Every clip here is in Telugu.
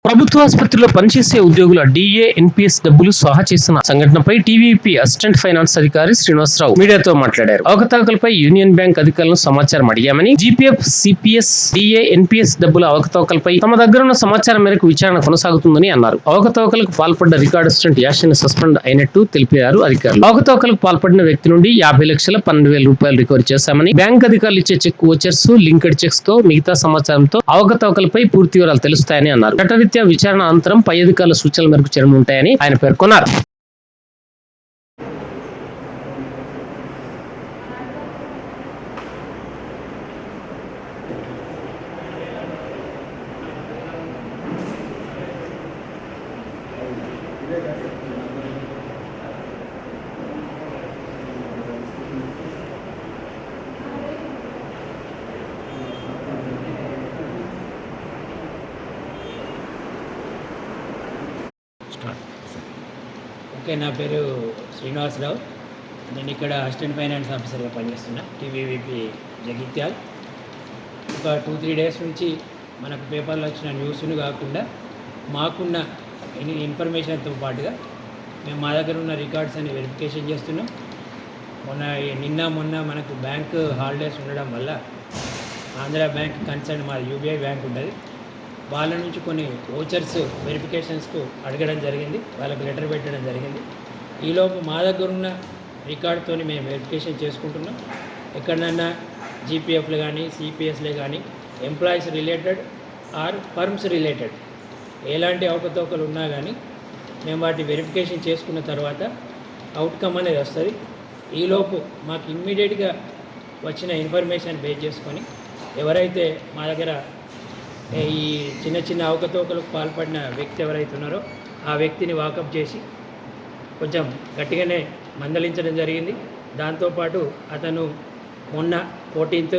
ప్రభుత్వ ఆసుపత్రిలో పనిచేసే ఉద్యోగుల డిఏ, ఎన్పీఎస్ డబ్బులు స్వాహా చేసిన సంఘటనపై టీవీపీ అసిస్టెంట్ ఫైనాన్స్ అధికారి శ్రీనివాసరావు మీడియాతో మాట్లాడారు. అవకతవకలపై యూనియన్ బ్యాంక్ అధికారులను సమాచారం అడిగామని, జీపీఎఫ్, సిపిఎస్, డిఏ, ఎన్పీఎస్ డబ్బుల అవకతవకలపై తమ దగ్గరున్న సమాచారం మేరకు విచారణ కొనసాగుతుందని అన్నారు. అవకతవకలకు పాల్పడ్డ రికార్డ్ అసిస్టెంట్ యాసిన్ సస్పెండ్ అయినట్టు తెలిపారు అధికారులు. అవకతవకలకు పాల్పడిన వ్యక్తి నుండి 50,12,000 రూపాయలు రికవరీ చేశామని, బ్యాంక్ అధికారులు ఇచ్చే చెక్ ఓచర్స్, లింక్డ్ చెక్స్ తో మిగతా సమాచారంతో అవకతవకలపై పూర్తి వివరాలు తెలుస్తాయని అన్నారు. విచారణ అనంతరం పై అధికారుల సూచనల మేరకు చర్యలు ఉంటాయని ఆయన పేర్కొన్నారు. ఓకే, నా పేరు శ్రీనివాసరావు. నేను ఇక్కడ అసిస్టెంట్ ఫైనాన్స్ ఆఫీసర్గా పనిచేస్తున్నా, టీవీవీపీ జగిత్యాల్. ఒక 2-3 డేస్ నుంచి మనకు పేపర్లో వచ్చిన న్యూస్ను కాకుండా మాకున్న ఇన్ఫర్మేషన్తో పాటుగా మేము మా దగ్గర ఉన్న రికార్డ్స్ అని వెరిఫికేషన్ చేస్తున్నాం. మొన్న మనకు బ్యాంక్ హాలిడేస్ ఉండడం వల్ల ఆంధ్ర బ్యాంక్ కన్సర్న్ మా యూబీఐ బ్యాంక్ ఉంటుంది, వాళ్ళ నుంచి కొన్ని ఓచర్స్ వెరిఫికేషన్స్కు అడగడం జరిగింది, వాళ్ళకి లెటర్ పెట్టడం జరిగింది. ఈలోపు మా దగ్గర ఉన్న రికార్డుతో మేము వెరిఫికేషన్ చేసుకుంటున్నాం. ఎక్కడన్నా జీపీఎఫ్లు కానీ, సిపిఎస్లే కానీ, employees related are firms related ఎలాంటి అవకతవకలు ఉన్నా కానీ మేము వాటి వెరిఫికేషన్ చేసుకున్న తర్వాత అవుట్కమ్ అనేది వస్తుంది. ఈలోపు మాకు ఇమ్మీడియట్గా వచ్చిన ఇన్ఫర్మేషన్ బేస్ చేసుకొని ఎవరైతే మా దగ్గర ఈ చిన్న అవకతవకలకు పాల్పడిన వ్యక్తి ఎవరైతే ఉన్నారో ఆ వ్యక్తిని వాకప్ చేసి కొంచెం గట్టిగానే మందలించడం జరిగింది. దాంతోపాటు అతను మొన్న 14th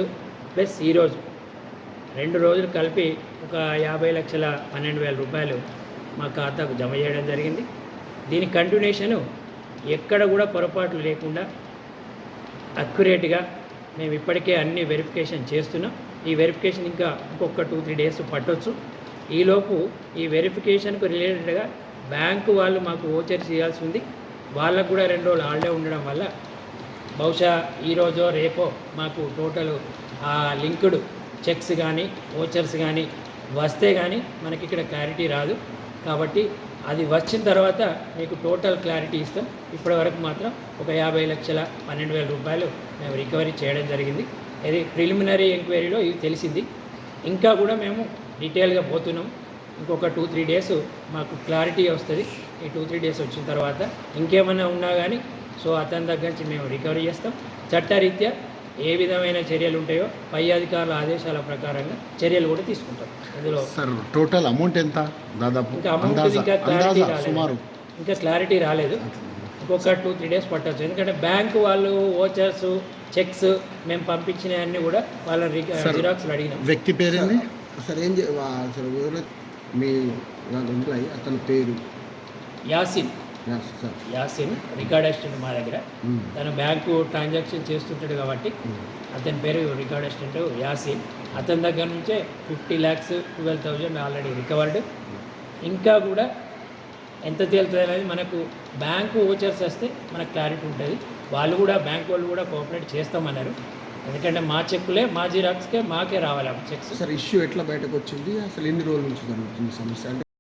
ప్లస్ ఈరోజు 2 రోజులు కలిపి ఒక 50,12,000 రూపాయలు మా ఖాతాకు జమ చేయడం జరిగింది. దీని కంటిన్యూషను ఎక్కడ కూడా పొరపాట్లు లేకుండా అక్యురేట్గా మేము ఇప్పటికే అన్ని వెరిఫికేషన్ చేస్తున్నాం. ఈ వెరిఫికేషన్ ఇంకా ఇంకొక 2-3 డేస్ పట్టవచ్చు. ఈలోపు ఈ వెరిఫికేషన్కు రిలేటెడ్గా బ్యాంకు వాళ్ళు మాకు ఓచర్స్ ఇవ్వాల్సి ఉంది. వాళ్ళకు కూడా 2 రోజులు హాలిడే ఉండడం వల్ల బహుశా ఈరోజో రేపో మాకు టోటల్ ఆ లింక్డ్ చెక్స్ కానీ ఓచర్స్ కానీ వస్తే కానీ మనకి ఇక్కడ క్లారిటీ రాదు. కాబట్టి అది వచ్చిన తర్వాత మీకు టోటల్ క్లారిటీ ఇస్తాం. ఇప్పటి వరకు మాత్రం ఒక 50,12,000 రూపాయలు మేము రికవరీ చేయడం జరిగింది. ఇది ప్రిలిమినరీ ఎంక్వైరీలో ఇది తెలిసింది. ఇంకా కూడా మేము డీటెయిల్గా పోతున్నాం. ఇంకొక 2-3 డేస్ మాకు క్లారిటీ వస్తుంది. ఈ 2-3 డేస్ వచ్చిన తర్వాత ఇంకేమైనా ఉన్నా కానీ అతని దగ్గర నుంచి మేము రికవరీ చేస్తాం. చట్టరీత్యా ఏ విధమైన చర్యలు ఉంటాయో పై అధికారుల ఆదేశాల ప్రకారంగా చర్యలు కూడా తీసుకుంటాం. ఇందులో సార్ టోటల్ అమౌంట్ ఎంత? దాదాపు ఇంకా అమౌంట్ ఇంకా క్లారిటీ రాలేదు. ఇంకొక 2-3 డేస్ పట్టచ్చు. ఎందుకంటే బ్యాంకు వాళ్ళు ఓచర్స్, చెక్స్ మేము పంపించినవన్నీ కూడా వాళ్ళ జిరాక్స్లు అడిగినాం. వ్యక్తి పేరేంది సార్? మీ ఎంప్లాయీ అతని పేరు యాసిన్, రికార్డ్ అసిస్టెంట్ మా దగ్గర. తను బ్యాంకు ట్రాన్సాక్షన్ చేస్తుంటాడు కాబట్టి అతని పేరు రికార్డ్ అసిస్టెంట్ యాసిన్. అతని దగ్గర నుంచే 50,12,000 ఆల్రెడీ రికవర్డ్. ఇంకా కూడా ఎంత తేలుతుంది అనేది మనకు బ్యాంకు ఓచర్స్ వస్తే మనకు క్లారిటీ ఉంటుంది. బ్యాంకు వాళ్ళు కూడా కోఆపరేట్ చేస్తామన్నారు. ఎందుకంటే మా చెక్కులే, మా జిరాక్స్కే మాకే రావాలి చెక్స్. సార్ ఇష్యూ ఎట్లా బయటకు వచ్చింది? అసలు ఎన్ని రోజుల నుంచి జరుగుతుంది సమస్య? అంటే